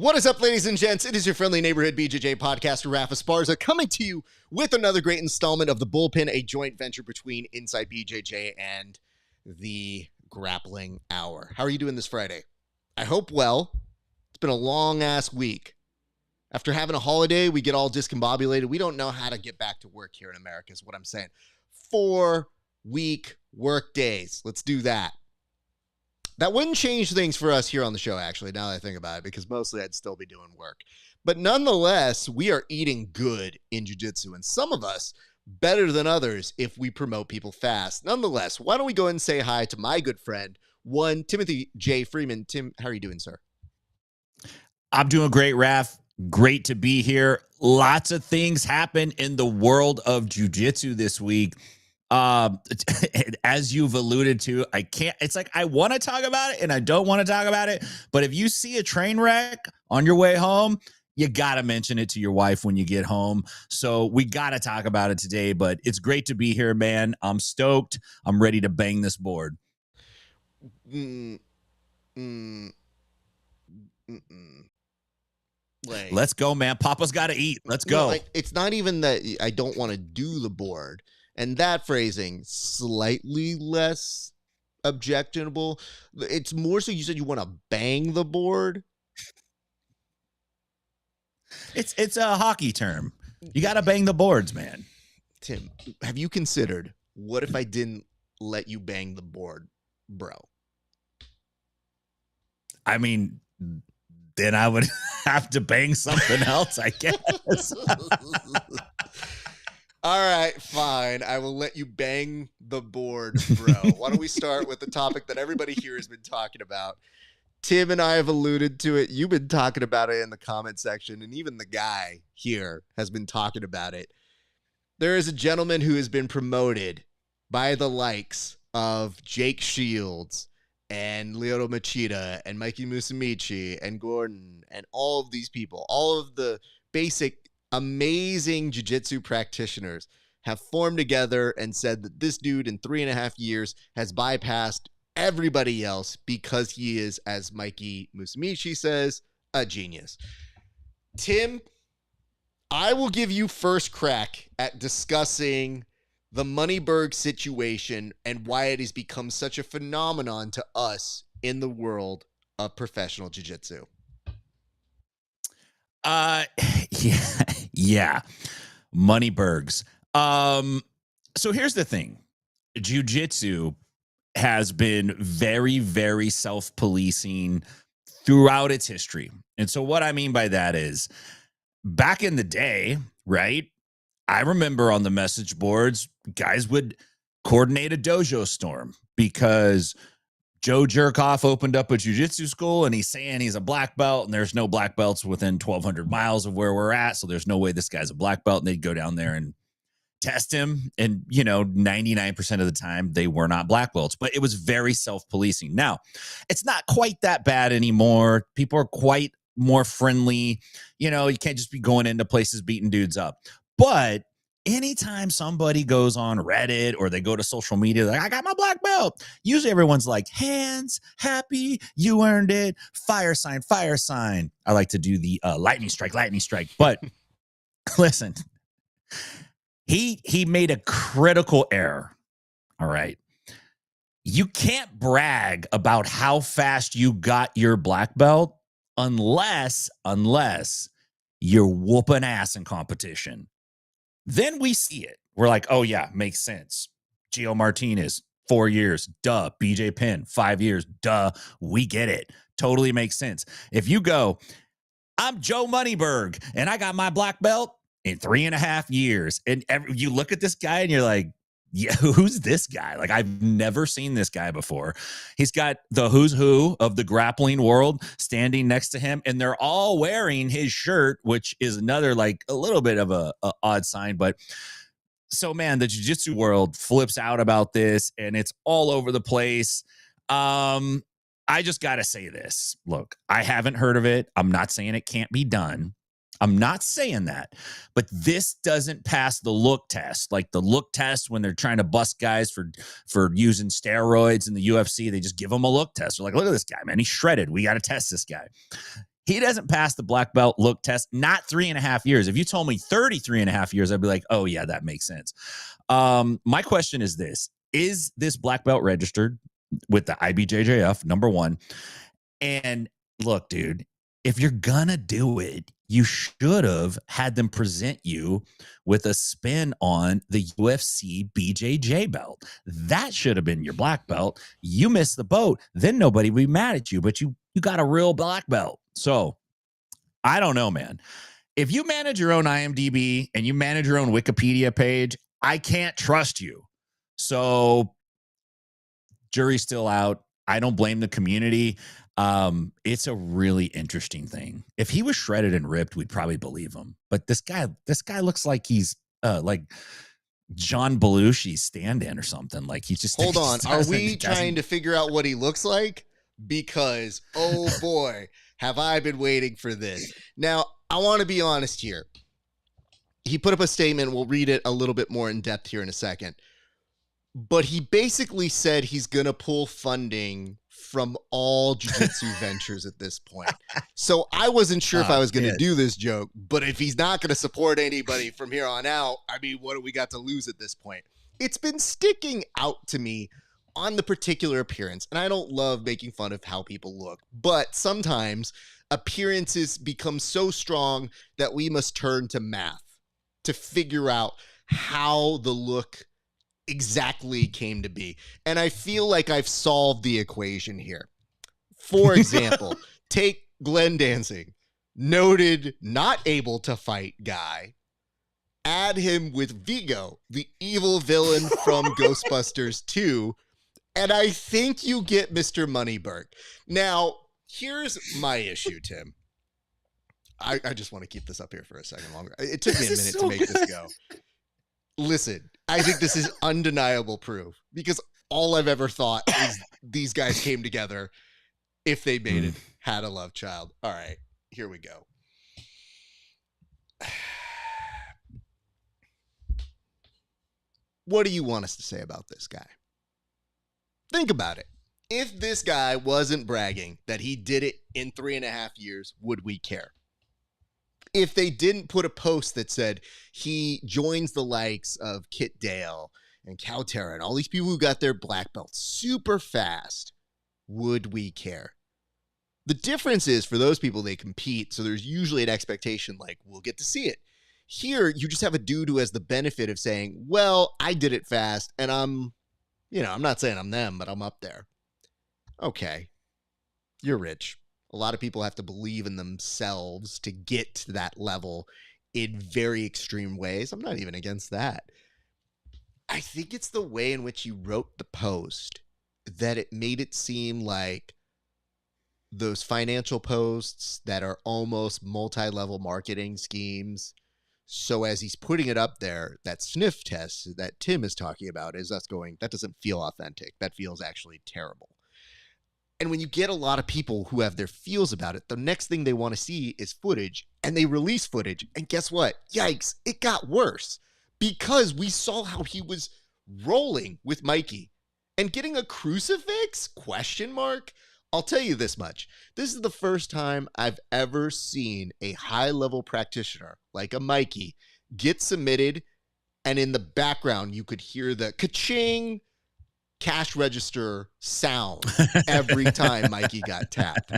What is up, ladies and gents? It is your friendly neighborhood BJJ podcaster, Raf and ESPARZA, coming to you with another great installment of the Bullpen, a joint venture between Inside BJJ and the Grappling Hour. How are you doing this Friday? I hope well. It's been a long-ass week. After having a holiday, we get all discombobulated. We don't know how to get back to work here in America, is what I'm saying. 4-week work days. Let's do that. That wouldn't change things for us here on the show, actually, now that I think about it, because mostly I'd still be doing work. But nonetheless, we are eating good in jiu-jitsu, and some of us better than others if we promote people fast. Nonetheless, why don't we go ahead and say hi to my good friend, one Timothy J. Freeman. Tim, how are you doing, sir? I'm doing great, Raf. Great to be here. Lots of things happen in the world of jiu-jitsu this week. As you've alluded to, it's like I want to talk about it and I don't want to talk about it. But if you see a train wreck on your way home, you got to mention it to your wife when you get home. So we got to talk about it today, but it's great to be here, man. I'm stoked. I'm ready to bang this board. Let's go, man. Papa's got to eat. Let's go. No, it's not even that I don't want to do the board. And that phrasing, slightly less objectionable. It's more so you said you want to bang the board. It's a hockey term. You got to bang the boards, man. Tim, have you considered, what if I didn't let you bang the board, bro? I mean, then I would have to bang something else, I guess. All right, fine. I will let you bang the board, bro. Why don't we start with the topic that everybody here has been talking about? Tim and I have alluded to it. You've been talking about it in the comment section, and even the guy here has been talking about it. There is a gentleman who has been promoted by the likes of Jake Shields and Lyoto Machida and Mikey Musumeci and Gordon and all of these people, all of the basic amazing jiu-jitsu practitioners have formed together and said that this dude in 3.5 years has bypassed everybody else because he is, as Mikey Musumeci says, a genius. Tim, I will give you first crack at discussing the Moneyberg situation and why it has become such a phenomenon to us in the world of professional jiu-jitsu. Yeah. Moneybergs. So here's the thing. Jiu-jitsu has been very, very self-policing throughout its history. And so what I mean by that is, back in the day, right? I remember on the message boards, guys would coordinate a dojo storm because Joe Jerkoff opened up a jiu-jitsu school and he's saying he's a black belt and there's no black belts within 1,200 miles of where we're at. So there's no way this guy's a black belt. And they'd go down there and test him. And, 99% of the time they were not black belts, but it was very self-policing. Now, it's not quite that bad anymore. People are quite more friendly. You can't just be going into places beating dudes up. But anytime somebody goes on Reddit or they go to social media, like, I got my black belt. Usually everyone's like, hands, happy, you earned it. Fire sign, fire sign. I like to do the lightning strike. But listen, he made a critical error. All right. You can't brag about how fast you got your black belt unless you're whooping ass in competition. Then we see it. We're like, oh, yeah, makes sense. Gio Martinez, 4 years. Duh. BJ Penn, 5 years. Duh. We get it. Totally makes sense. If you go, I'm Joe Moneyberg, and I got my black belt in 3.5 years. And you look at this guy, and you're like, yeah, who's this guy? Like, I've never seen this guy before. He's got the who's who of the grappling world standing next to him, and they're all wearing his shirt, which is another, like, a little bit of a odd sign. But so, man, the jiu-jitsu world flips out about this, and it's all over the place. I just got to say this. Look, I haven't heard of it. I'm not saying it can't be done. I'm not saying that, but this doesn't pass the look test. Like the look test when they're trying to bust guys for using steroids in the UFC, they just give them a look test. They're like, look at this guy, man. He's shredded. We got to test this guy. He doesn't pass the black belt look test, not 3.5 years. If you told me 33.5 years, I'd be like, oh, yeah, that makes sense. My question is this black belt registered with the IBJJF, number one? And look, dude, if you're gonna do it, you should have had them present you with a spin on the UFC BJJ belt. That should have been your black belt. You missed the boat. Then nobody would be mad at you, but you got a real black belt. So I don't know, man. If you manage your own IMDb and you manage your own Wikipedia page, I can't trust you. So jury's still out. I don't blame the community. It's a really interesting thing. If he was shredded and ripped, we'd probably believe him. But this guy looks like he's like John Belushi's stand-in or something. Like he just hold on. Are we trying to figure out what he looks like? Because oh boy, have I been waiting for this. Now, I want to be honest here. He put up a statement. We'll read it a little bit more in depth here in a second. But he basically said he's going to pull funding from all jiu-jitsu ventures at this point. So I wasn't sure if I was going to do this joke, but if he's not going to support anybody from here on out, I mean, what do we got to lose at this point? It's been sticking out to me on the particular appearance, and I don't love making fun of how people look, but sometimes appearances become so strong that we must turn to math to figure out how the look exactly came to be. And I feel like I've solved the equation here. For example, take Glenn Danzig, noted not able to fight guy. Add him with Vigo, the evil villain from Ghostbusters 2, and I think you get Mr. Moneyberg. Now, here's my issue, Tim. I just want to keep this up here for a second longer. It took me a minute to make this go. Listen, I think this is undeniable proof because all I've ever thought is these guys came together, if they made it, had a love child. All right, here we go. What do you want us to say about this guy? Think about it. If this guy wasn't bragging that he did it in 3.5 years, would we care? If they didn't put a post that said he joins the likes of Kit Dale and Cowterra and all these people who got their black belts super fast, would we care? The difference is for those people, they compete, so there's usually an expectation like, we'll get to see it. Here, you just have a dude who has the benefit of saying, well, I did it fast, and I'm not saying I'm them, but I'm up there. Okay, you're rich. A lot of people have to believe in themselves to get to that level in very extreme ways. I'm not even against that. I think it's the way in which you wrote the post that it made it seem like those financial posts that are almost multi-level marketing schemes. So as he's putting it up there, that sniff test that Tim is talking about is us going, that doesn't feel authentic. That feels actually terrible. And when you get a lot of people who have their feels about it, the next thing they want to see is footage, and they release footage. And guess what? Yikes, it got worse because we saw how he was rolling with Mikey and getting a crucifix? ? I'll tell you this much. This is the first time I've ever seen a high-level practitioner like a Mikey get submitted, and in the background, you could hear the ka-ching cash register sound every time Mikey got tapped.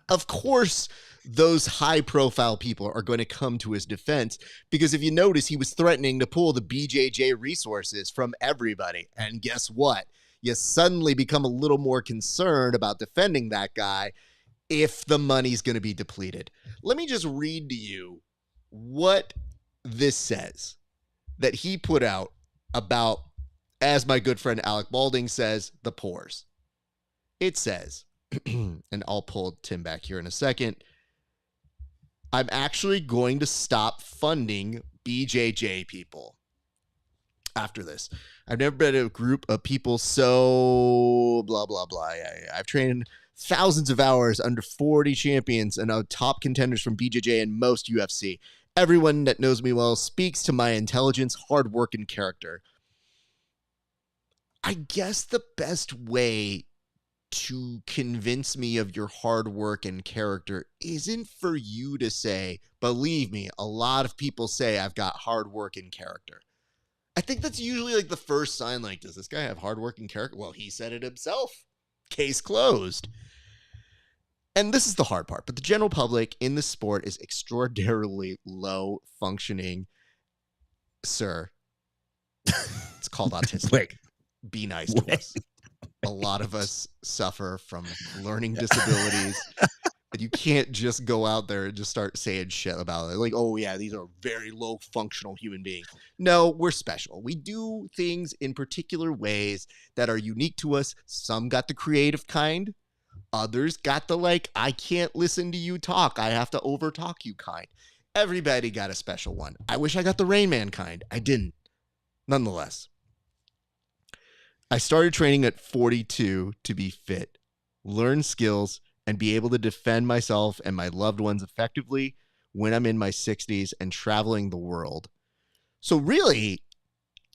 Of course, those high-profile people are going to come to his defense because if you notice, he was threatening to pull the BJJ resources from everybody. And guess what? You suddenly become a little more concerned about defending that guy if the money's going to be depleted. Let me just read to you what this says that he put out about, as my good friend Alec Balding says, the pores. It says, and I'll pull Tim back here in a second, I'm actually going to stop funding BJJ people after this. I've never been in a group of people so blah, blah, blah. I've trained thousands of hours under 40 champions and top contenders from BJJ and most UFC. Everyone that knows me well speaks to my intelligence, hard work, and character. I guess the best way to convince me of your hard work and character isn't for you to say. Believe me, a lot of people say I've got hard work and character. I think that's usually like the first sign, like, does this guy have hard work and character? Well, he said it himself. Case closed. And this is the hard part, but the general public in the sport is extraordinarily low functioning. Sir, it's called autistic. Wait. Be nice to us. A lot of us suffer from learning disabilities. And you can't just go out there and just start saying shit about it. Like, oh, yeah, these are very low functional human beings. No, we're special. We do things in particular ways that are unique to us. Some got the creative kind. Others got the, like, I can't listen to you talk. I have to overtalk you kind. Everybody got a special one. I wish I got the Rain Man kind. I didn't. Nonetheless, I started training at 42 to be fit, learn skills, and be able to defend myself and my loved ones effectively when I'm in my 60s and traveling the world. So really,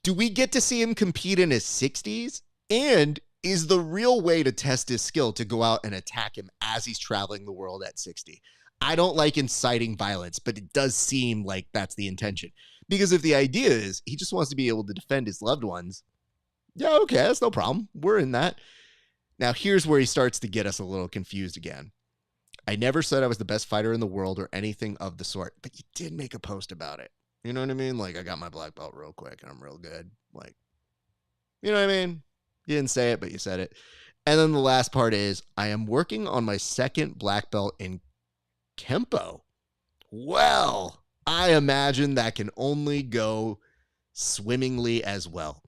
do we get to see him compete in his 60s? And is the real way to test his skill to go out and attack him as he's traveling the world at 60? I don't like inciting violence, but it does seem like that's the intention. Because if the idea is he just wants to be able to defend his loved ones, yeah, okay, that's no problem. We're in that. Now, here's where he starts to get us a little confused again. I never said I was the best fighter in the world or anything of the sort, but you did make a post about it. You know what I mean? Like, I got my black belt real quick and I'm real good. Like, you know what I mean? You didn't say it, but you said it. And then the last part is, I am working on my second black belt in Kempo. Well, I imagine that can only go swimmingly as well.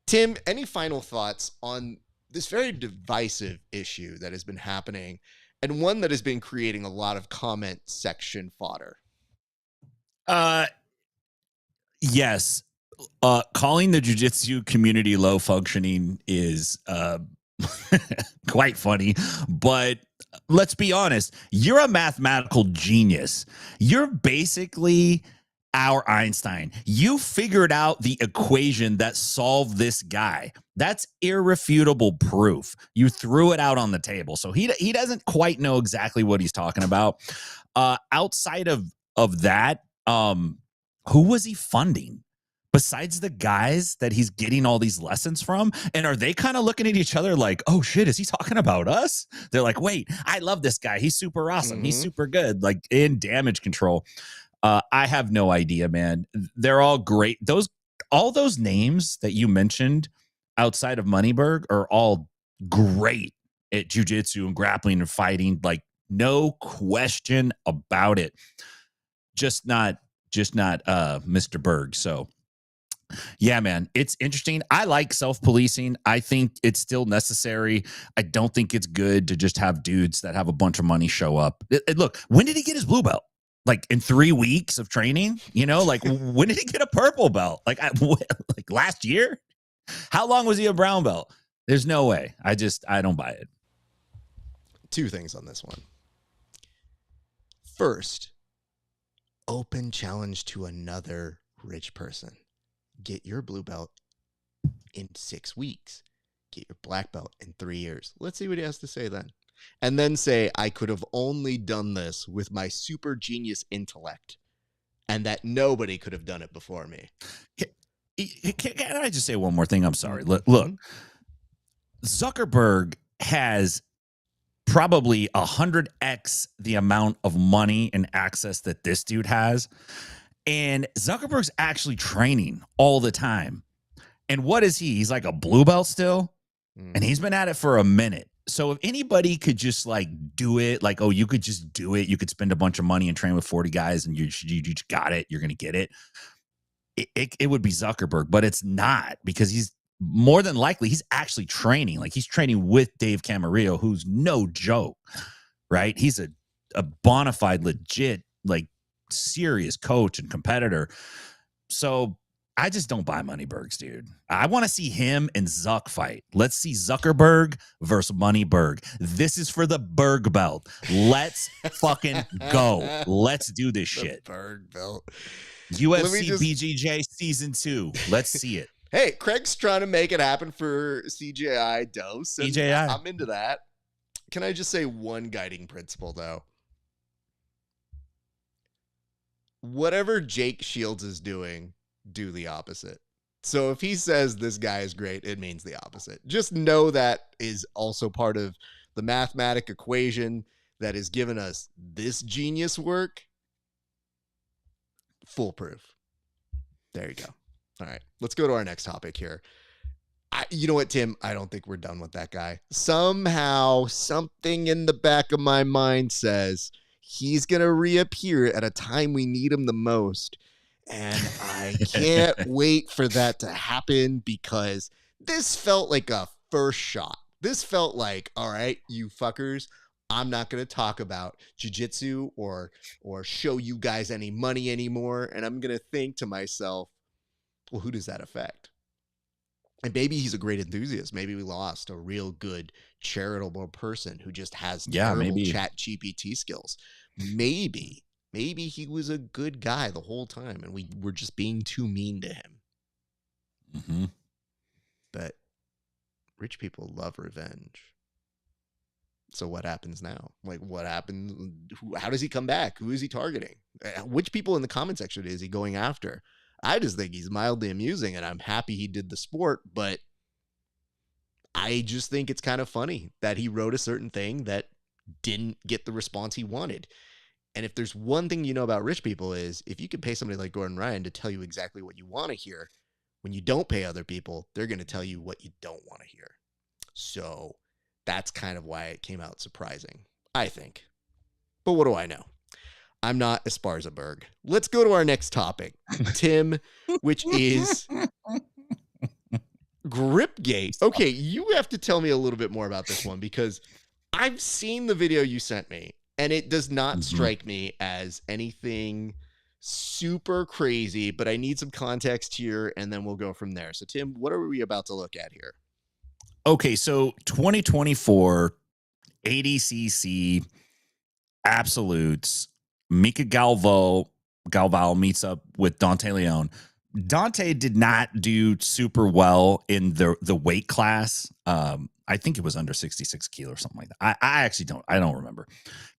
Tim, any final thoughts on this very divisive issue that has been happening and one that has been creating a lot of comment section fodder? Yes. Calling the jiu-jitsu community low functioning is quite funny, but let's be honest. You're a mathematical genius. You're basically our Einstein. You figured out the equation that solved this guy. That's irrefutable proof. You threw it out on the table. So he doesn't quite know exactly what he's talking about. Outside of that, who was he funding? Besides the guys that he's getting all these lessons from? And are they kind of looking at each other like, oh shit, is he talking about us? They're like, wait, I love this guy. He's super awesome. Mm-hmm. He's super good, like in damage control. I have no idea, man. They're all great. All those names that you mentioned outside of Moneyberg are all great at jiu-jitsu and grappling and fighting. Like, no question about it. Just not Mr. Berg. So yeah, man, it's interesting. I like self-policing. I think it's still necessary. I don't think it's good to just have dudes that have a bunch of money show up. Look, when did he get his blue belt? Like in 3 weeks of training? You know, like when did he get a purple belt? Like last year? How long was he a brown belt? There's no way. I don't buy it. 2 things on this one. First, open challenge to another rich person. Get your blue belt in 6 weeks. Get your black belt in 3 years. Let's see what he has to say then. And then say, I could have only done this with my super genius intellect and that nobody could have done it before me. Can I just say one more thing? I'm sorry. Look, Zuckerberg has probably 100x the amount of money and access that this dude has. And Zuckerberg's actually training all the time. And what is he? He's like a blue belt still. And he's been at it for a minute. So if anybody could just like do it, like, oh, you could just do it. You could spend a bunch of money and train with 40 guys and you just got it. You're going to get it. It would be Zuckerberg, but it's not, because he's more than likely, he's actually training. Like, he's training with Dave Camarillo, who's no joke, right? He's a bona fide, legit, like, serious coach and competitor. So I just don't buy Moneybergs, dude. I want to see him and Zuck fight. Let's see Zuckerberg versus Moneyberg. This is for the Berg belt. Let's fucking go. Let's do this shit. Berg belt. UFC BJJ season 2. Let's see it. Hey, Craig's trying to make it happen for CJI Dose. CJI. I'm into that. Can I just say one guiding principle, though? Whatever Jake Shields is doing, do the opposite. So if he says this guy is great, it means the opposite. Just know that is also part of the mathematic equation that has given us this genius work. Foolproof. There you go. All right, let's go to our next topic here. You know what, Tim? I don't think we're done with that guy. Somehow, something in the back of my mind says he's going to reappear at a time we need him the most. And I can't wait for that to happen because this felt like a first shot. This felt like, all right, you fuckers, I'm not going to talk about jiu-jitsu or show you guys any money anymore. And I'm going to think to myself, well, who does that affect? And maybe he's a great enthusiast. Maybe we lost a real good, charitable person who just has terrible chat GPT skills. Maybe he was a good guy the whole time, and we were just being too mean to him. Mm-hmm. But rich people love revenge. So what happens now? Like, what happens? How does he come back? Who is he targeting? Which people in the comment section is he going after? I just think he's mildly amusing, and I'm happy he did the sport, but I just think it's kind of funny that he wrote a certain thing that didn't get the response he wanted. And if there's one thing you know about rich people is if you can pay somebody like Gordon Ryan to tell you exactly what you want to hear, when you don't pay other people, they're going to tell you what you don't want to hear. So that's kind of why it came out surprising, I think. But what do I know? I'm not ESPARZA. Let's go to our next topic, Tim, which is GRIPGATE. Okay, you have to tell me a little bit more about this one because I've seen the video you sent me, and it does not strike me as anything super crazy, but I need some context here, and then we'll go from there. So, Tim, what are we about to look at here? Okay, so 2024 ADCC Absolutes. Mika Galvao meets up with Dante Leon. Dante did not do super well in the weight class. I think it was under 66 kilo or something like that. I actually don't remember.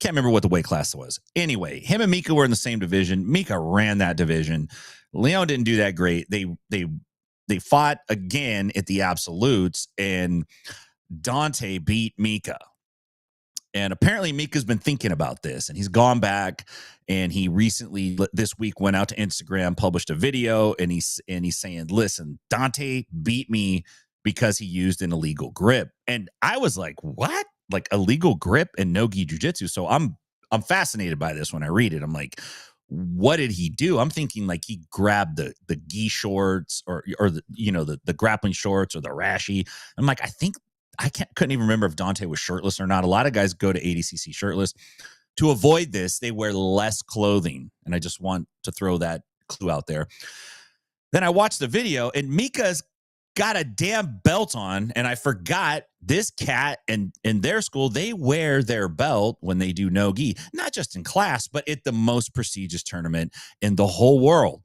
Can't remember what the weight class was. Anyway, him and Mika were in the same division. Mika ran that division. Leon didn't do that great. They fought again at the Absolutes, and Dante beat Mika. And apparently Mika's been thinking about this, and he's gone back, and he recently this week went out to Instagram, published a video, and he's saying, listen, Dante beat me because he used an illegal grip. And I was like, what? Like illegal grip and no-gi jiu-jitsu. So I'm fascinated by this when I read it. I'm like, what did he do? I'm thinking like he grabbed the gi shorts or the grappling shorts or the rashi. I'm like, couldn't even remember if Dante was shirtless or not. A lot of guys go to ADCC shirtless. To avoid this, they wear less clothing. And I just want to throw that clue out there. Then I watched the video, and Mika's got a damn belt on, and I forgot this cat and in their school, they wear their belt when they do no-gi, not just in class, but at the most prestigious tournament in the whole world.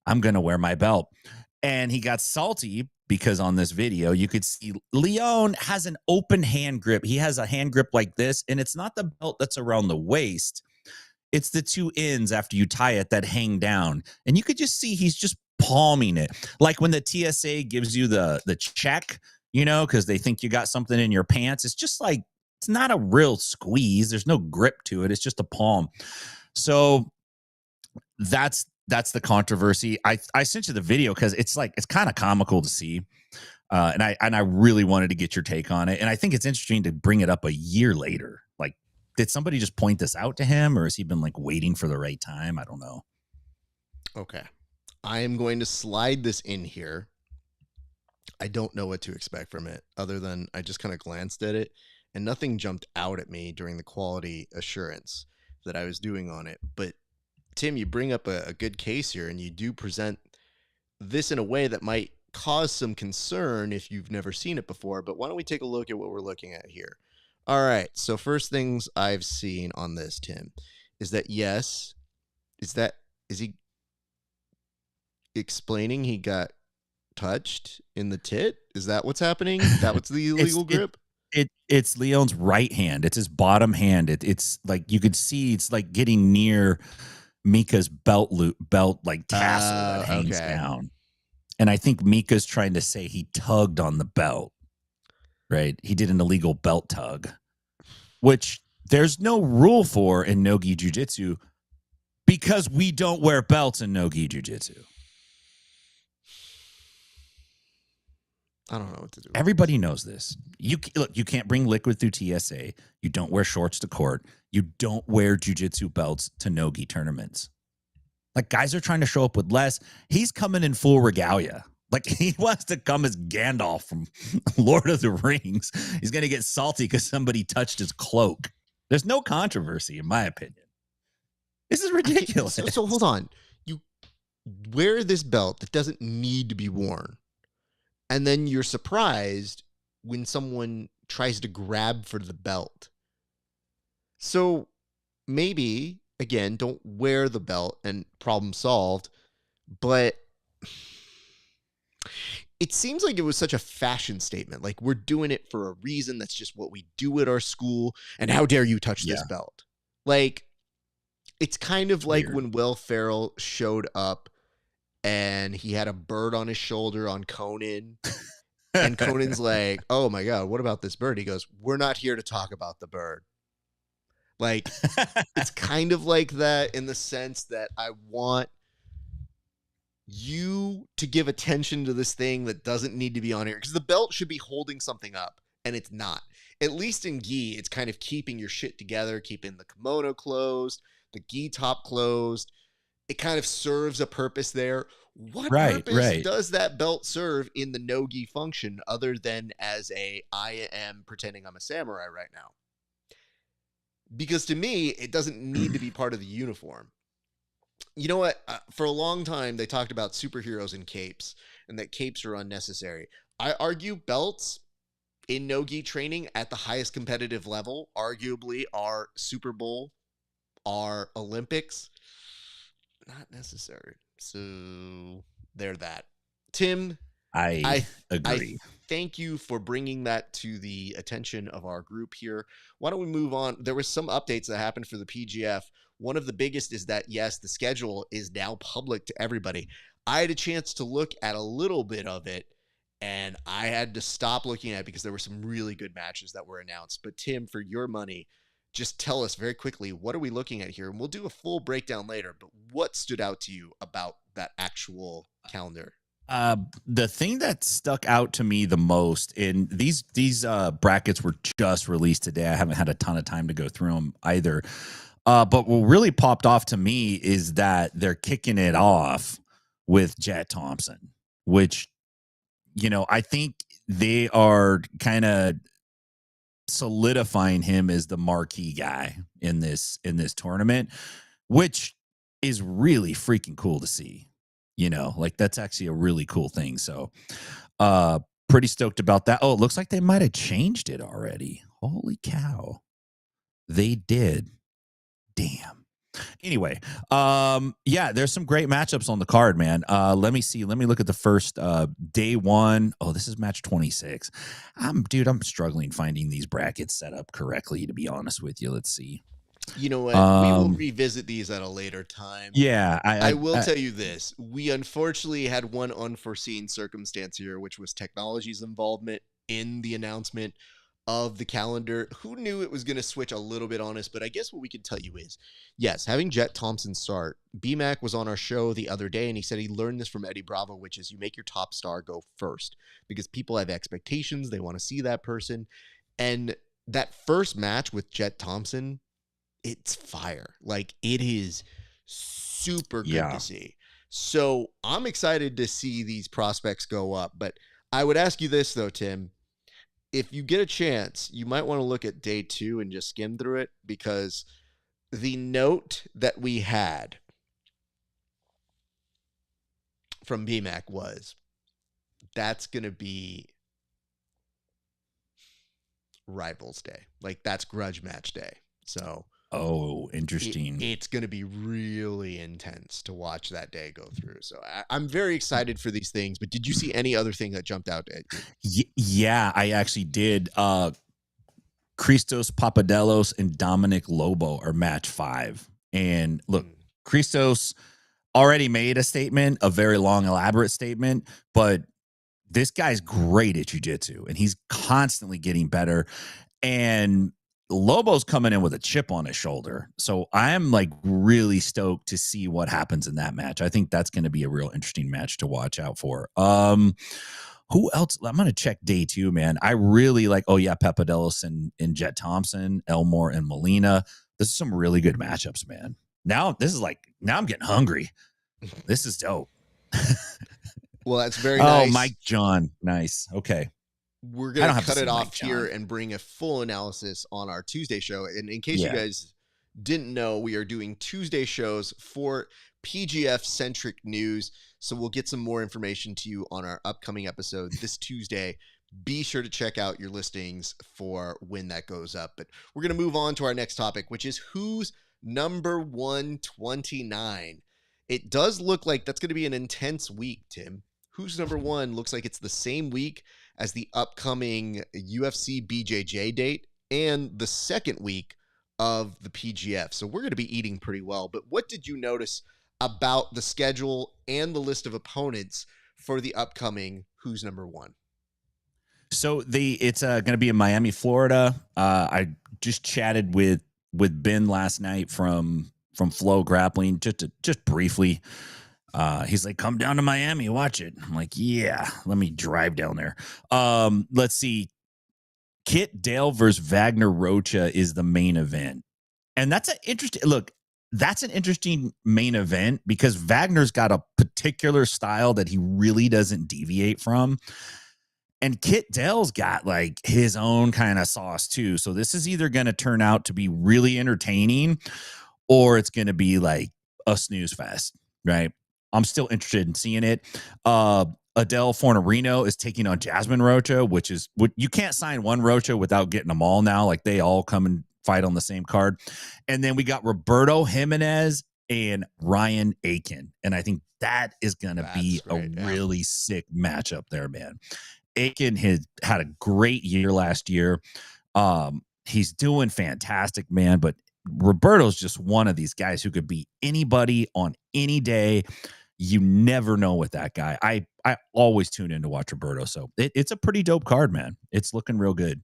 I'm going to wear my belt. And he got salty because on this video, you could see Leon has an open hand grip. He has a hand grip like this, and it's not the belt that's around the waist. It's the two ends after you tie it that hang down. And you could just see he's just palming it. Like when the TSA gives you the check, because they think you got something in your pants. It's just like, it's not a real squeeze. There's no grip to it. It's just a palm. So that's the controversy. I sent you the video because it's kind of comical to see. And I really wanted to get your take on it. And I think it's interesting to bring it up a year later. Like, did somebody just point this out to him, or has he been like waiting for the right time? I don't know. Okay. I am going to slide this in here. I don't know what to expect from it other than I just kind of glanced at it and nothing jumped out at me during the quality assurance that I was doing on it. But Tim, you bring up a good case here, and you do present this in a way that might cause some concern if you've never seen it before. But why don't we take a look at what we're looking at here? All right. So first things I've seen on this, Tim, is that is he explaining he got touched in the tit? Is that what's happening? That was the illegal grip? It's Leon's right hand. It's his bottom hand. It's like you could see it's like getting near Mika's belt like tassel that hangs Okay. down. And I think Mika's trying to say he tugged on the belt, right? He did an illegal belt tug, which there's no rule for in no-gi jiu-jitsu because we don't wear belts in no-gi jiu-jitsu. I don't know what to do. Everybody knows this. Look, you can't bring liquid through TSA. You don't wear shorts to court. You don't wear jiu-jitsu belts to no-gi tournaments. Like, guys are trying to show up with less. He's coming in full regalia. Like, he wants to come as Gandalf from Lord of the Rings. He's going to get salty because somebody touched his cloak. There's no controversy, in my opinion. This is ridiculous. So hold on. You wear this belt that doesn't need to be worn, and then you're surprised when someone tries to grab for the belt. So maybe, again, don't wear the belt and problem solved, but it seems like it was such a fashion statement. Like, we're doing it for a reason. That's just what we do at our school. And how dare you touch this belt? Like, it's kind of like weird. when Will Ferrell showed up and he had a bird on his shoulder on Conan. And Conan's like, oh my God, what about this bird? He goes, we're not here to talk about the bird. Like, it's kind of like that in the sense that I want you to give attention to this thing that doesn't need to be on here, because the belt should be holding something up and it's not. At least in gi, it's kind of keeping your shit together, keeping the kimono closed, the gi top closed. It kind of serves a purpose there. What purpose does that belt serve in the no-gi function other than as I am pretending I'm a samurai right now? Because to me, it doesn't need to be part of the uniform. You know what? For a long time, they talked about superheroes in capes and that capes are unnecessary. I argue belts in no-gi training at the highest competitive level arguably are Super Bowl, are Olympics. Not necessary. So they're that. Tim, I agree. Thank you for bringing that to the attention of our group here. Why don't we move on? There was some updates that happened for the PGF. One of the biggest is that, yes, the schedule is now public to everybody. I had a chance to look at a little bit of it, and I had to stop looking at it because there were some really good matches that were announced. But Tim, for your money, just tell us very quickly, what are we looking at here? And we'll do a full breakdown later, but what stood out to you about that actual calendar? The thing that stuck out to me the most in these brackets were just released today. I haven't had a ton of time to go through them either. But what really popped off to me is that they're kicking it off with Jet Thompson, which, you know, I think they are kind of solidifying him as the marquee guy in this tournament, which is really freaking cool to see. You know, like that's actually a really cool thing. So pretty stoked about that. Oh, it looks like they might have changed it already. Holy cow. They did. Damn. Anyway, yeah, there's some great matchups on the card, man. Let me see. Let me look at the first day one. Oh, this is match 26. I'm struggling finding these brackets set up correctly, to be honest with you. Let's see. You know what? We will revisit these at a later time. Yeah, I will tell you this. We unfortunately had one unforeseen circumstance here, which was technology's involvement in the announcement of the calendar. Who knew it was going to switch a little bit on us? But I guess what we can tell you is, yes, having Jet Thompson start. BMAC was on our show the other day, and he said he learned this from Eddie Bravo, which is you make your top star go first because people have expectations. They want to see that person. And that first match with Jet Thompson, it's fire. Like, it is super good to see. So I'm excited to see these prospects go up. But I would ask you this, though, Tim. If you get a chance, you might want to look at day 2 and just skim through it, because the note that we had from BMAC was that's going to be Rivals Day. Like, that's grudge match day. So, oh, interesting. It's going to be really intense to watch that day go through. So I'm very excited for these things. But did you see any other thing that jumped out at you? Yeah, I actually did. Christos Papadelos and Dominic Lobo are match 5. And look, Christos already made a statement, a very long, elaborate statement, but this guy's great at jiu-jitsu and he's constantly getting better. And Lobo's coming in with a chip on his shoulder. So I'm like really stoked to see what happens in that match. I think that's going to be a real interesting match to watch out for. Who else? I'm going to check day 2, man. I really like, Papadelos and Jet Thompson, Elmore and Molina. This is some really good matchups, man. Now I'm getting hungry. This is dope. Well, that's very nice. Oh, Mike John. Nice. Okay. We're going to cut it off here and bring a full analysis on our Tuesday show. And in case you guys didn't know, we are doing Tuesday shows for PGF-centric news. So we'll get some more information to you on our upcoming episode this Tuesday. Be sure to check out your listings for when that goes up. But we're going to move on to our next topic, which is who's number 129. It does look like that's going to be an intense week, Tim. Who's number 1 looks like it's the same week as the upcoming UFC BJJ date and the second week of the PGF. So we're going to be eating pretty well. But what did you notice about the schedule and the list of opponents for the upcoming who's number 1? So it's going to be in Miami, Florida. I just chatted with Ben last night from Flow Grappling, just briefly. He's like, come down to Miami, watch it. I'm like, yeah, let me drive down there. Let's see. Kit Dale versus Wagner Rocha is the main event. And that's an interesting main event because Wagner's got a particular style that he really doesn't deviate from. And Kit Dale's got like his own kind of sauce too. So this is either going to turn out to be really entertaining or it's going to be like a snooze fest, right? I'm still interested in seeing it. Adele Fornerino is taking on Jasmine Rocha, which is what you can't sign one Rocha without getting them all now. Like they all come and fight on the same card. And then we got Roberto Jimenez and Ryan Aiken. And I think that is going to be a really sick matchup there, man. Aiken had a great year last year. He's doing fantastic, man. But Roberto's just one of these guys who could be anybody on any day. You never know with that guy. I always tune in to watch Roberto. So it's a pretty dope card, man. It's looking real good.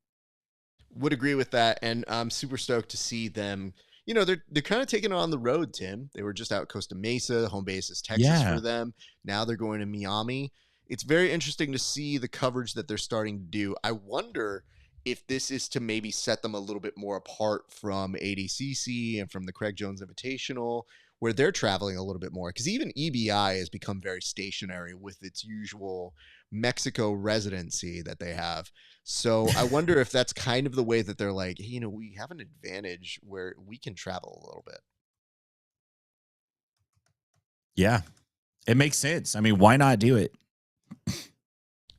Would agree with that. And I'm super stoked to see them. You know, they're kind of taking it on the road, Tim. They were just out Costa Mesa. Home base is Texas for them. Now they're going to Miami. It's very interesting to see the coverage that they're starting to do. I wonder if this is to maybe set them a little bit more apart from ADCC and from the Craig Jones Invitational, where they're traveling a little bit more. Because even EBI has become very stationary with its usual Mexico residency that they have. So I wonder if that's kind of the way that they're like, hey, you know, we have an advantage where we can travel a little bit. Yeah, it makes sense. I mean, why not do it?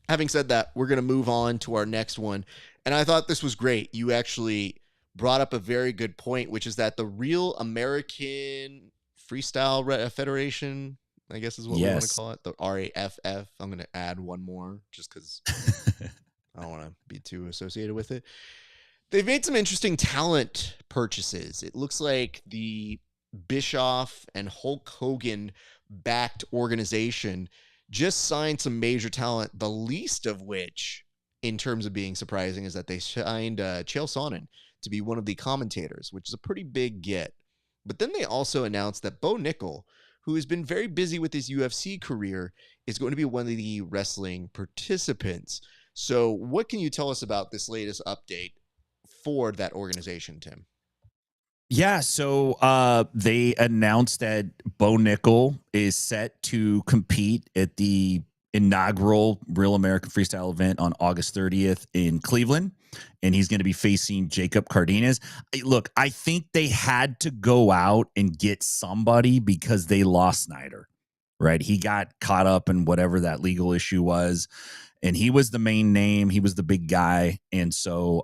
Having said that, we're going to move on to our next one. And I thought this was great. You actually brought up a very good point, which is that the Real American Freestyle Federation, I guess is what we want to call it, the RAFF. I'm going to add one more just because I don't want to be too associated with it. They've made some interesting talent purchases. It looks like the Bischoff and Hulk Hogan backed organization just signed some major talent, the least of which, in terms of being surprising, is that they signed Chael Sonnen to be one of the commentators, which is a pretty big get. But then they also announced that Bo Nickel, who has been very busy with his UFC career, is going to be one of the wrestling participants. So what can you tell us about this latest update for that organization, Tim? Yeah, so they announced that Bo Nickel is set to compete at the inaugural Real American Freestyle event on August 30th in Cleveland, and he's going to be facing Jacob Cardenas. Look, I think they had to go out and get somebody because they lost Snyder, right? He got caught up in whatever that legal issue was, and he was the main name. He was the big guy, and so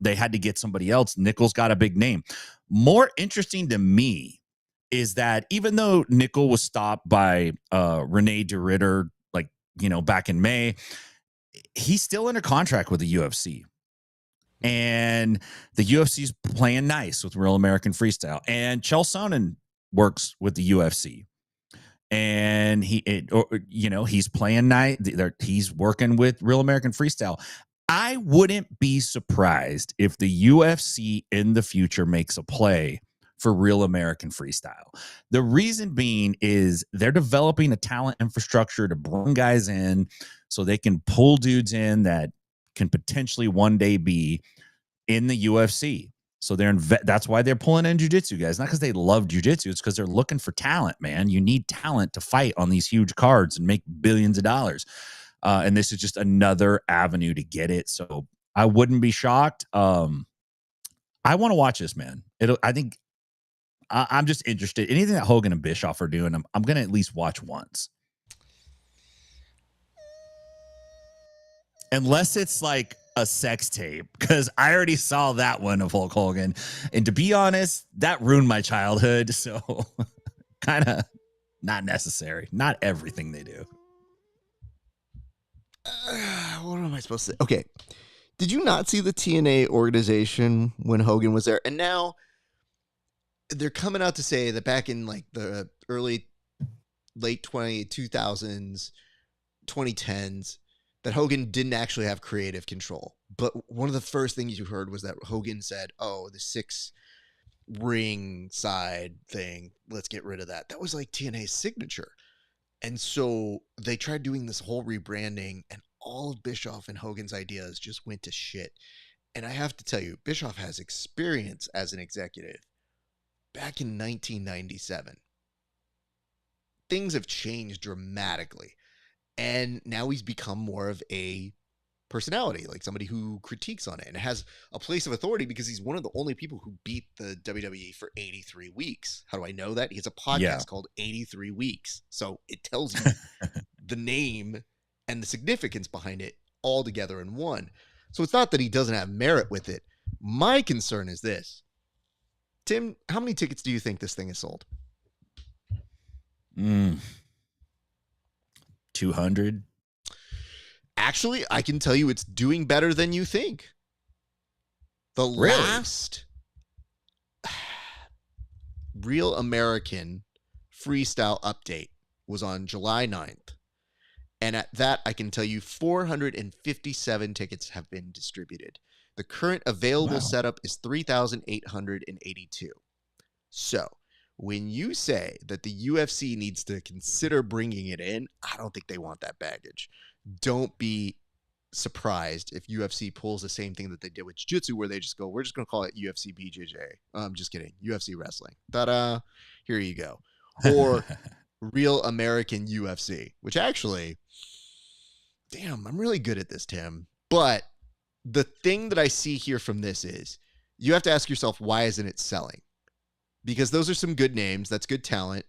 they had to get somebody else. Nickel's got a big name. More interesting to me is that even though Nickel was stopped by Rene de Ridder, like, you know, back in May, he's still under contract with the UFC. And the UFC's playing nice with Real American Freestyle. And Chael Sonnen works with the UFC. And he's playing nice. He's working with Real American Freestyle. I wouldn't be surprised if the UFC in the future makes a play for Real American Freestyle. The reason being is they're developing a talent infrastructure to bring guys in so they can pull dudes in that can potentially one day be in the UFC. So that's why they're pulling in jiu-jitsu guys, not because they love jiu-jitsu. It's because they're looking for talent, man. You need talent to fight on these huge cards and make billions of dollars. And this is just another avenue to get it. So I wouldn't be shocked. I want to watch this, man. I'm just interested. Anything that Hogan and Bischoff are doing, I'm going to at least watch once. Unless it's like a sex tape, because I already saw that one of Hulk Hogan. And to be honest, that ruined my childhood. So kind of not necessary. Not everything they do. What am I supposed to say? Okay. Did you not see the TNA organization when Hogan was there? And now they're coming out to say that back in like the late 2000s, 2010s, that Hogan didn't actually have creative control. But one of the first things you heard was that Hogan said, oh, the 6 ring side thing, let's get rid of that. That was like TNA's signature. And so they tried doing this whole rebranding, and all of Bischoff and Hogan's ideas just went to shit. And I have to tell you, Bischoff has experience as an executive. Back in 1997, things have changed dramatically. And now he's become more of a personality, like somebody who critiques on it and has a place of authority because he's one of the only people who beat the WWE for 83 weeks. How do I know that? He has a podcast called 83 Weeks. So it tells you the name and the significance behind it all together in one. So it's not that he doesn't have merit with it. My concern is this. Tim, how many tickets do you think this thing has sold? 200. Actually, I can tell you it's doing better than you think. The last Real American Freestyle update was on July 9th. And at that, I can tell you 457 tickets have been distributed. The current available setup is 3,882. So when you say that the UFC needs to consider bringing it in, I don't think they want that baggage. Don't be surprised if UFC pulls the same thing that they did with jiu-jitsu, where they just go, we're just going to call it UFC BJJ. I'm just kidding. UFC wrestling. Ta-da. Here you go. Or Real American UFC, which actually, damn, I'm really good at this, Tim. But the thing that I see here from this is you have to ask yourself, why isn't it selling? Because those are some good names. That's good talent.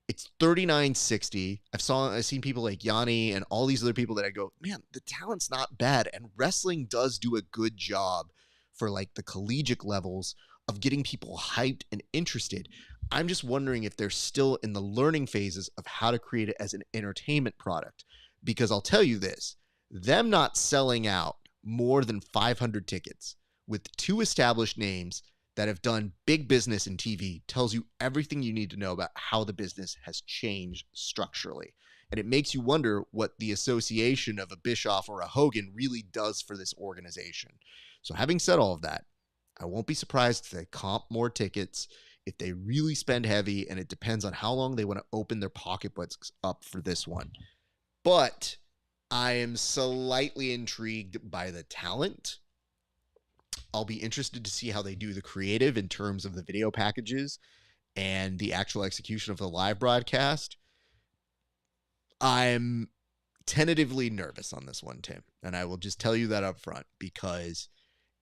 It's $39.60. I've seen people like Yanni and all these other people that I go, man, the talent's not bad. And wrestling does do a good job for like the collegiate levels of getting people hyped and interested. I'm just wondering if they're still in the learning phases of how to create it as an entertainment product. Because I'll tell you this, them not selling out more than 500 tickets with 2 established names that have done big business in TV tells you everything you need to know about how the business has changed structurally. And it makes you wonder what the association of a Bischoff or a Hogan really does for this organization. So having said all of that, I won't be surprised if they comp more tickets, if they really spend heavy, and it depends on how long they want to open their pocketbooks up for this one. But I am slightly intrigued by the talent. I'll be interested to see how they do the creative in terms of the video packages and the actual execution of the live broadcast. I'm tentatively nervous on this one, Tim, and I will just tell you that up front because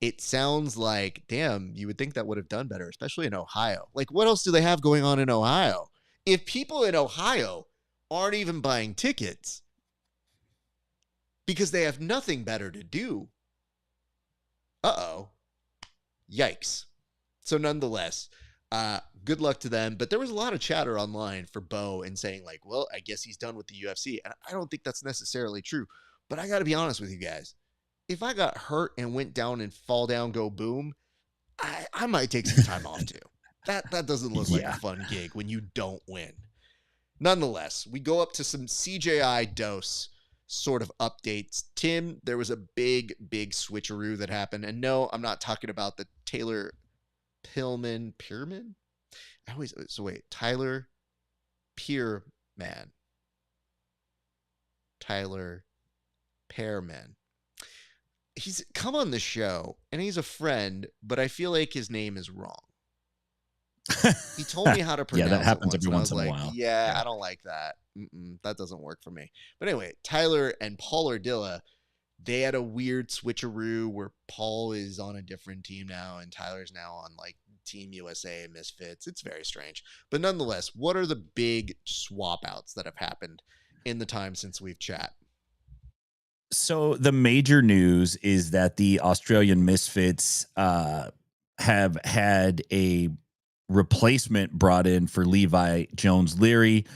it sounds like, damn, you would think that would have done better, especially in Ohio. Like, what else do they have going on in Ohio? If people in Ohio aren't even buying tickets because they have nothing better to do, yikes. So nonetheless, good luck to them. But there was a lot of chatter online for Bo and saying like, well, I guess he's done with the UFC. And I don't think that's necessarily true. But I got to be honest with you guys. if I got hurt and went down and fall down, go boom, I might take some time off too. That doesn't look like a Yeah. fun gig when you don't win. Nonetheless, we go up to some CJI dose sort of updates. Tim, there was a big switcheroo that happened. And no, I'm not talking about the Taylor Pillman. Tyler Pearman. Tyler Pearman. He's come on the show and he's a friend, but I feel like his name is wrong. He told me how to pronounce yeah, that happens it every once in like, a while. yeah, I don't like that. That doesn't work for me. But anyway, Tyler and Paul Ardilla, they had a weird switcheroo where Paul is on a different team now and Tyler's now on like Team USA Misfits. It's very strange. But nonetheless, what are the big swap outs that have happened in the time since we've chat? So the major news is that the Australian Misfits have had a replacement brought in for Levi Jones-Leary,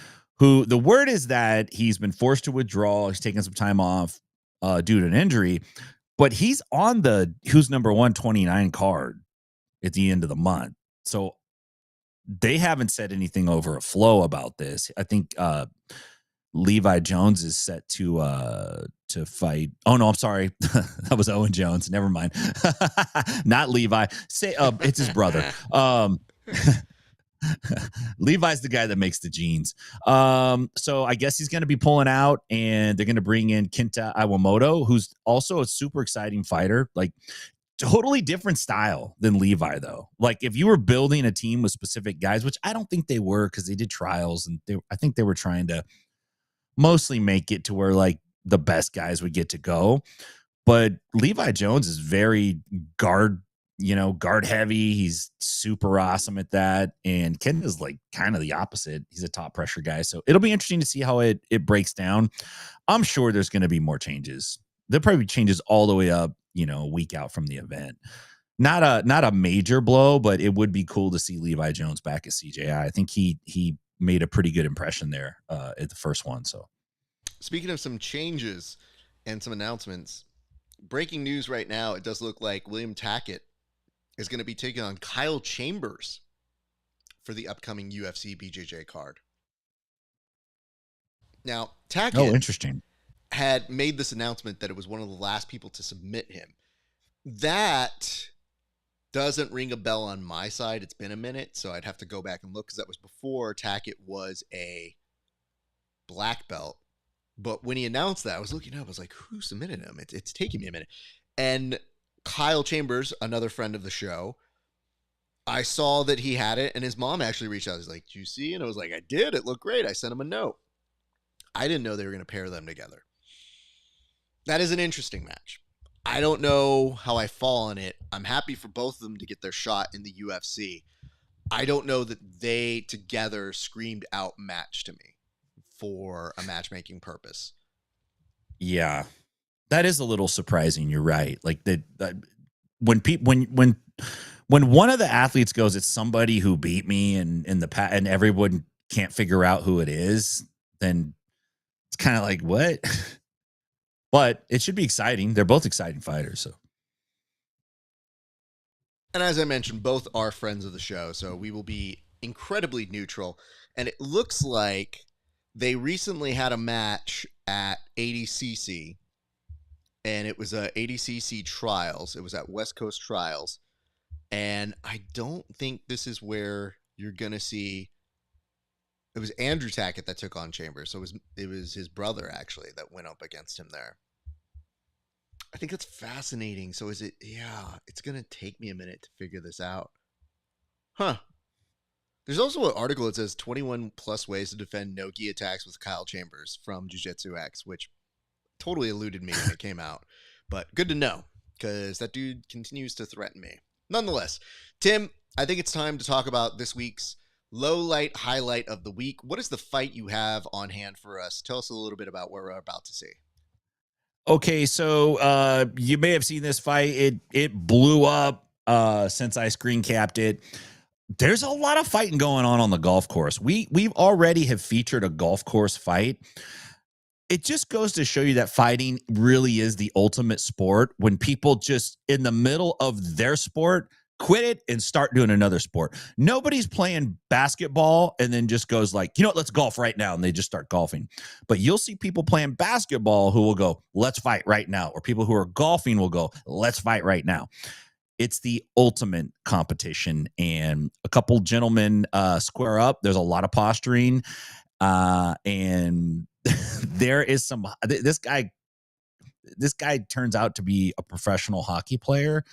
who the word is that he's been forced to withdraw. He's taken some time off due to an injury, but he's on the who's number 129 card at the end of the month. So they haven't said anything over a flow about this. I think Levi Jones is set to fight. Oh no, I'm sorry. That was Owen Jones. Never mind. Not Levi. Say it's his brother. Levi's the guy that makes the jeans. So I guess he's going to be pulling out and they're going to bring in Kenta Iwamoto, who's also a super exciting fighter. Like totally different style than Levi though. Like if you were building a team with specific guys, which I don't think they were because they did trials and I think they were trying to mostly make it to where like the best guys would get to go. But Levi Jones is very guard heavy. He's super awesome at that. And Ken is like kind of the opposite. He's a top pressure guy. So it'll be interesting to see how it breaks down. I'm sure there's going to be more changes. There'll probably be changes all the way up, a week out from the event. Not a major blow, but it would be cool to see Levi Jones back at CJI. I think he made a pretty good impression there at the first one. So speaking of some changes and some announcements, breaking news right now, it does look like William Tackett is going to be taking on Kyle Chambers for the upcoming UFC BJJ card. Now, Tackett interesting. had made this announcement that it was one of the last people to submit him. That doesn't ring a bell on my side. It's been a minute, so I'd have to go back and look because that was before Tackett was a black belt. But when he announced that, I was looking up. I was like, who submitted him? It's taking me a minute. And Kyle Chambers, another friend of the show, I saw that he had it, and his mom actually reached out. He's like, did you see? And I was like, I did. It looked great. I sent him a note. I didn't know they were going to pair them together. That is an interesting match. I don't know how I fall on it. I'm happy for both of them to get their shot in the UFC. I don't know that they together screamed out match to me for a matchmaking purpose. Yeah, that is a little surprising. You're right. Like when one of the athletes goes, it's somebody who beat me and and everyone can't figure out who it is, then it's kind of like, what? But it should be exciting. They're both exciting fighters. So. And as I mentioned, both are friends of the show, so we will be incredibly neutral. And it looks like they recently had a match at ADCC, and it was a ADCC Trials. It was at West Coast Trials. And I don't think this is where you're going to see... It was Andrew Tackett that took on Chambers, so it was his brother, actually, that went up against him there. I think that's fascinating. So is it... Yeah, it's going to take me a minute to figure this out. Huh. There's also an article that says 21 plus ways to defend no-gi attacks with Kyle Chambers from Jiu-Jitsu X, which totally eluded me when it came out. But good to know, because that dude continues to threaten me. Nonetheless, Tim, I think it's time to talk about this week's low light highlight of the week. What is the fight you have on hand for us? Tell us a little bit about what we're about to see. Okay, so you may have seen this fight. It blew up since I screen capped it. There's a lot of fighting going on the golf course. We've already have featured a golf course fight. it just goes to show you that fighting really is the ultimate sport when people just in the middle of their sport quit it and start doing another sport. Nobody's playing basketball and then just goes like, you know what, let's golf right now. And they just start golfing. But you'll see people playing basketball who will go, let's fight right now. Or people who are golfing will go, let's fight right now. It's the ultimate competition. And a couple gentlemen square up. There's a lot of posturing. And there is some, this guy turns out to be a professional hockey player,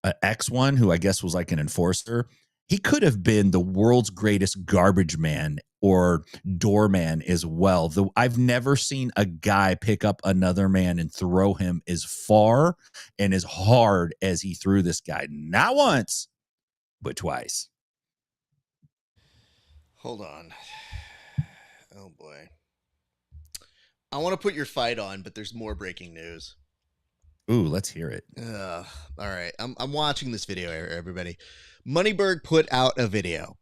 an ex one who I guess was like an enforcer. He could have been the world's greatest garbage man or doorman as well. Though I've never seen a guy pick up another man and throw him as far and as hard as he threw this guy. Not once, but twice. Hold on. Oh boy. I want to put your fight on, but there's more breaking news. Ooh, let's hear it. All right. I'm watching this video, everybody. Moneyberg put out a video.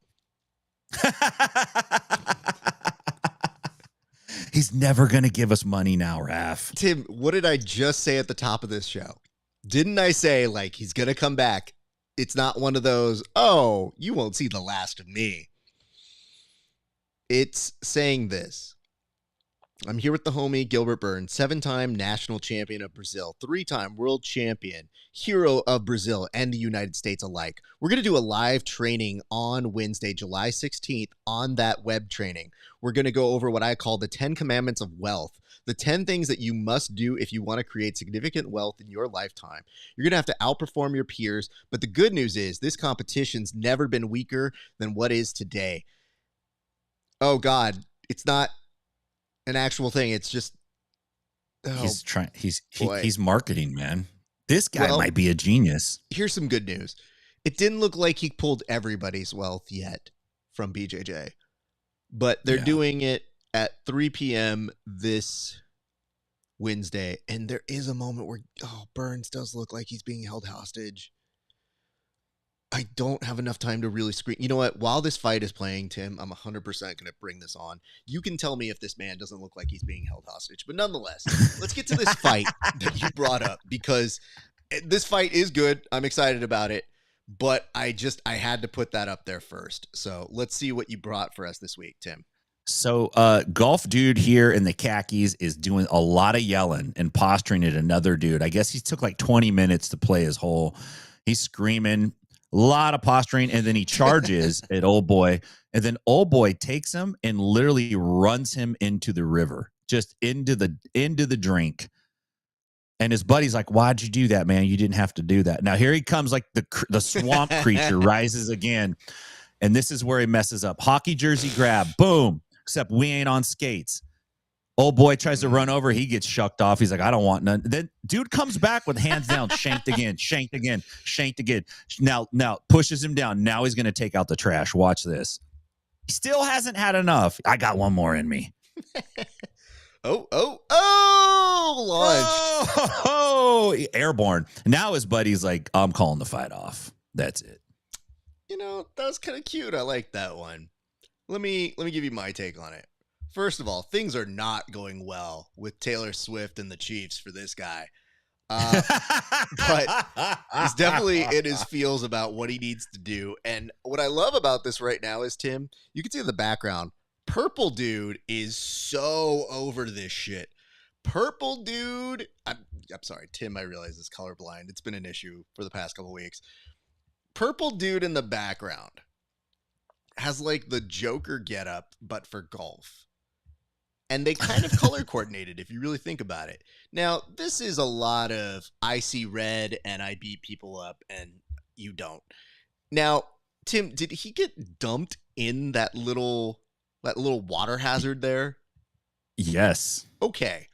He's never going to give us money now, Raf. Tim, what did I just say at the top of this show? Didn't I say, like, he's going to come back? It's not one of those, oh, you won't see the last of me. It's saying this. I'm here with the homie Gilbert Burns, 7-time national champion of Brazil, 3-time world champion, hero of Brazil and the United States alike. We're going to do a live training on Wednesday, July 16th on that web training. We're going to go over what I call the 10 commandments of wealth, the 10 things that you must do if you want to create significant wealth in your lifetime. You're going to have to outperform your peers, but the good news is this competition's never been weaker than what is today. Oh, God, it's not an actual thing. It's just he's trying. He's marketing, man. This guy might be a genius. Here's some good news. It didn't look like he pulled everybody's wealth yet from BJJ, but they're doing it at 3 p.m. this Wednesday, and there is a moment where Burns does look like he's being held hostage. I don't have enough time to really screen. You know what? While this fight is playing, Tim, I'm 100% going to bring this on. You can tell me if this man doesn't look like he's being held hostage. But nonetheless, let's get to this fight that you brought up, because this fight is good. I'm excited about it. But I had to put that up there first. So let's see what you brought for us this week, Tim. So golf dude here in the khakis is doing a lot of yelling and posturing at another dude. I guess he took like 20 minutes to play his hole. He's screaming. A lot of posturing, and then he charges at old boy, and then old boy takes him and literally runs him into the river, just into the drink. And his buddy's like, "Why'd you do that, man? You didn't have to do that." Now here he comes, like the swamp creature rises again, and this is where he messes up. Hockey jersey grab, boom. Except we ain't on skates. Old boy tries to run over. He gets shucked off. He's like, I don't want none. Then dude comes back with hands down, shanked again, shanked again, shanked again. Now pushes him down. Now he's going to take out the trash. Watch this. He still hasn't had enough. I got one more in me. Launched. Oh, airborne. Now his buddy's like, I'm calling the fight off. That's it. You know, that was kind of cute. I like that one. Let me give you my take on it. First of all, things are not going well with Taylor Swift and the Chiefs for this guy. But he's definitely in his feels about what he needs to do. And what I love about this right now is, Tim, you can see in the background, Purple Dude is so over this shit. Purple Dude, I'm sorry, Tim, I realize is colorblind. It's been an issue for the past couple weeks. Purple Dude in the background has like the Joker getup, but for golf. And they kind of color coordinated if you really think about it. Now, this is a lot of I see red and I beat people up and you don't. Now, Tim, did he get dumped in that little water hazard there? Yes. Okay.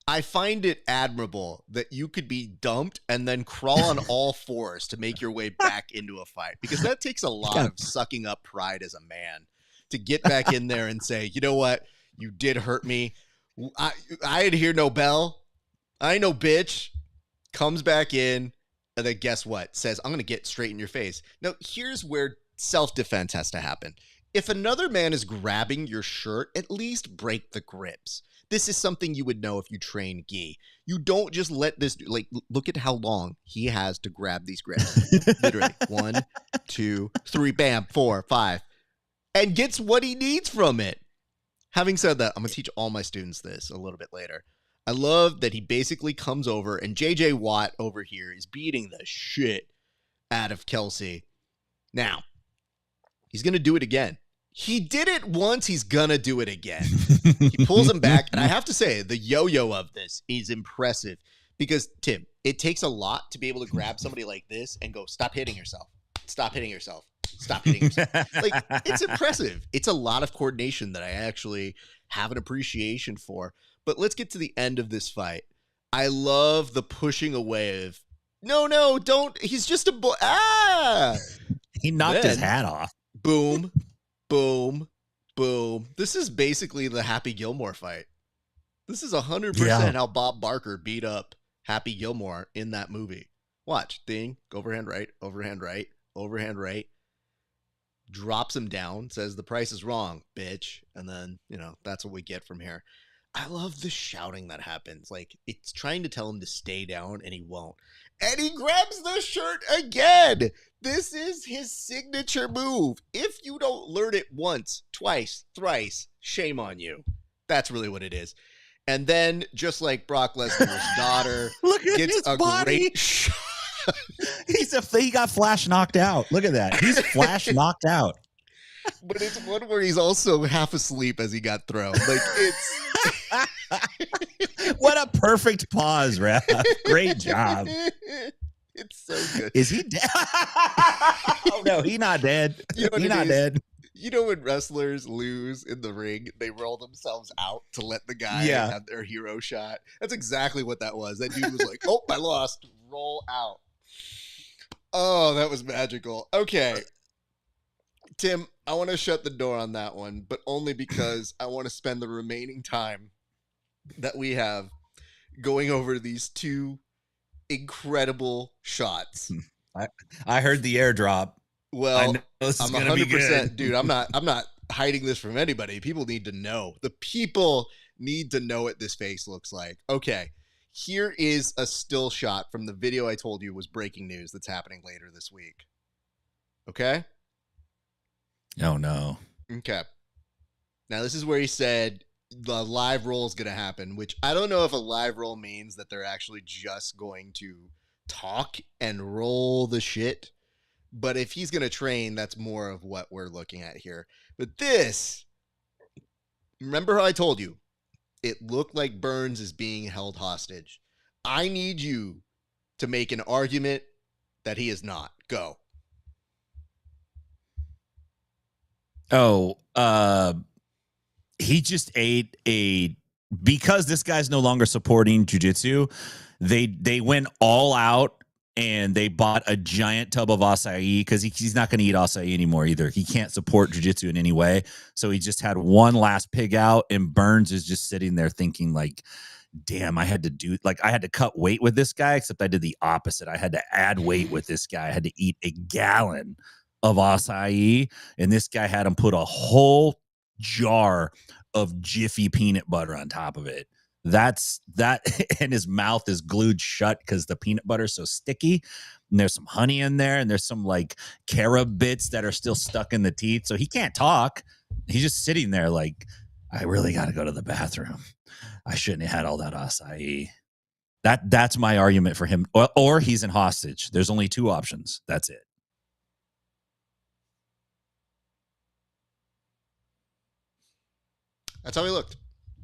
I find it admirable that you could be dumped and then crawl on all fours to make your way back into a fight, because that takes a lot of sucking up pride as a man to get back in there and say, you know what? You did hurt me. I ain't hear no bell. I ain't no bitch. Comes back in, and then guess what? Says, I'm going to get straight in your face. Now, here's where self-defense has to happen. If another man is grabbing your shirt, at least break the grips. This is something you would know if you train gi. You don't just let this, like, look at how long he has to grab these grips. Literally, 1, 2, 3, bam, 4, 5, and gets what he needs from it. Having said that, I'm going to teach all my students this a little bit later. I love that he basically comes over, and JJ Watt over here is beating the shit out of Kelsey. Now, he's going to do it again. He did it once. He's going to do it again. He pulls him back. And I have to say, the yo-yo of this is impressive because, Tim, it takes a lot to be able to grab somebody like this and go, stop hitting yourself. Stop hitting yourself. Stop hitting yourself. Like, it's impressive. It's a lot of coordination that I actually have an appreciation for. But let's get to the end of this fight. I love the pushing away of, no, don't. He's just a boy. Ah! He knocked his hat off. Boom, boom, boom. This is basically the Happy Gilmore fight. This is 100% how Bob Barker beat up Happy Gilmore in that movie. Watch. Ding. Overhand right, overhand right, overhand right. Drops him down, says the price is wrong, bitch. And then, that's what we get from here. I love the shouting that happens. Like, it's trying to tell him to stay down, and he won't. And he grabs the shirt again. This is his signature move. If you don't learn it once, twice, thrice, shame on you. That's really what it is. And then, just like Brock Lesnar's daughter, look at gets his a body. great shot. He got flash knocked out. Look at that. He's flash knocked out. But it's one where he's also half asleep as he got thrown. Like, it's... What a perfect pause, Raf. Great job. It's so good. Is he dead? Oh, no, he's not dead. He's not dead. You know when wrestlers lose in the ring, they roll themselves out to let the guy have their hero shot? That's exactly what that was. That dude was like, oh, I lost. Roll out. Oh, that was magical. Okay. Tim, I want to shut the door on that one, but only because I want to spend the remaining time that we have going over these two incredible shots. I heard the airdrop. Well, I know this is I'm 100%, be good. dude. I'm not hiding this from anybody. People need to know. The people need to know what this face looks like. Okay, here is a still shot from the video I told you was breaking news that's happening later this week. Okay? Oh, no. Okay. Now, this is where he said the live roll is going to happen, which I don't know if a live roll means that they're actually just going to talk and roll the shit. But if he's going to train, that's more of what we're looking at here. But this, remember how I told you, it looked like Burns is being held hostage. I need you to make an argument that he is not. Go. Oh, he just ate because this guy's no longer supporting jiu-jitsu. They went all out and they bought a giant tub of acai because he's not going to eat acai anymore either. He can't support jiu-jitsu in any way. So he just had one last pig out, and Burns is just sitting there thinking like, damn, I had to cut weight with this guy, except I did the opposite. I had to add weight with this guy. I had to eat a gallon of acai, and this guy had him put a whole jar of Jiffy peanut butter on top of it. That's that, and his mouth is glued shut because the peanut butter is so sticky, and there's some honey in there, and there's some like carob bits that are still stuck in the teeth, so he can't talk. He's just sitting there like, I really got to go to the bathroom. I shouldn't have had all that acai. That's my argument for him, or he's in hostage. There's only two options. That's it. That's how he looked.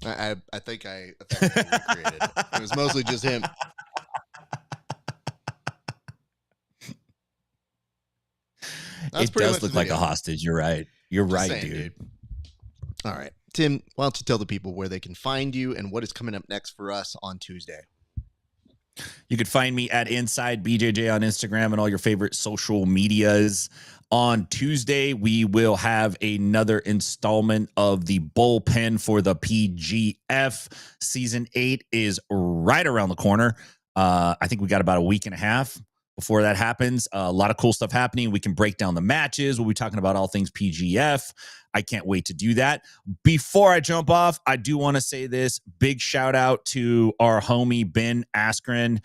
I think I recreated it. It was mostly just him. It does look like a hostage. You're right. You're right, saying, dude. All right. Tim, why don't you tell the people where they can find you and what is coming up next for us on Tuesday? You could find me at Inside BJJ on Instagram and all your favorite social medias. On Tuesday, we will have another installment of the bullpen for the PGF. Season 8 is right around the corner. I think we got about a week and a half. before that happens, a lot of cool stuff happening. We can break down the matches. We'll be talking about all things PGF. I can't wait to do that. Before I jump off, I do want to say this big shout out to our homie Ben Askren.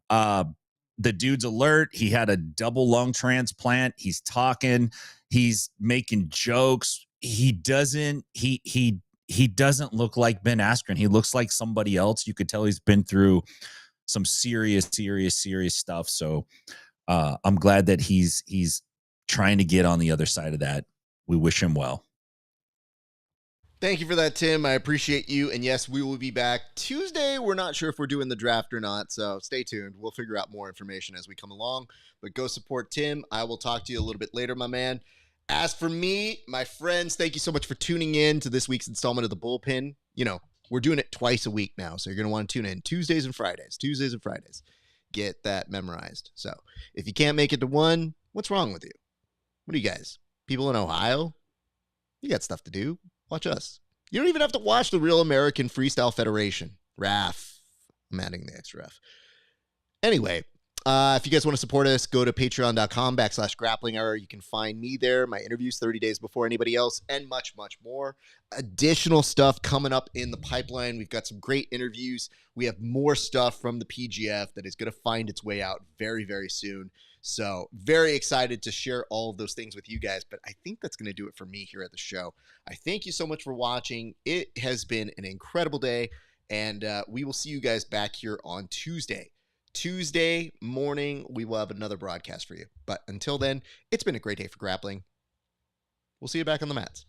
The dude's alert. He had a double lung transplant. He's talking. He's making jokes. He doesn't look like Ben Askren. He looks like somebody else. You could tell he's been through some serious stuff. So I'm glad that he's trying to get on the other side of that. We wish him well. Thank you for that, Tim. I appreciate you. And yes, we will be back Tuesday. We're not sure if we're doing the draft or not, so stay tuned. We'll figure out more information as we come along. But go support Tim. I will talk to you a little bit later, my man. As for me, my friends, thank you so much for tuning in to this week's installment of the Bullpen. You know, we're doing it twice a week now, so you're going to want to tune in Tuesdays and Fridays. Get that memorized. So if you can't make it to one, what's wrong with you? What are you guys? People in Ohio? You got stuff to do. Watch us. You don't even have to watch the Real American Freestyle Federation. Raf. I'm adding the extra F. Anyway, if you guys want to support us, go to patreon.com/grapplinghour. You can find me there, my interviews 30 days before anybody else, and much, much more. Additional stuff coming up in the pipeline. We've got some great interviews. We have more stuff from the PGF that is going to find its way out very, very soon. So very excited to share all of those things with you guys. But I think that's going to do it for me here at the show. I thank you so much for watching. It has been an incredible day. And we will see you guys back here on Tuesday. Tuesday morning, we will have another broadcast for you. But until then, it's been a great day for grappling. We'll see you back on the mats.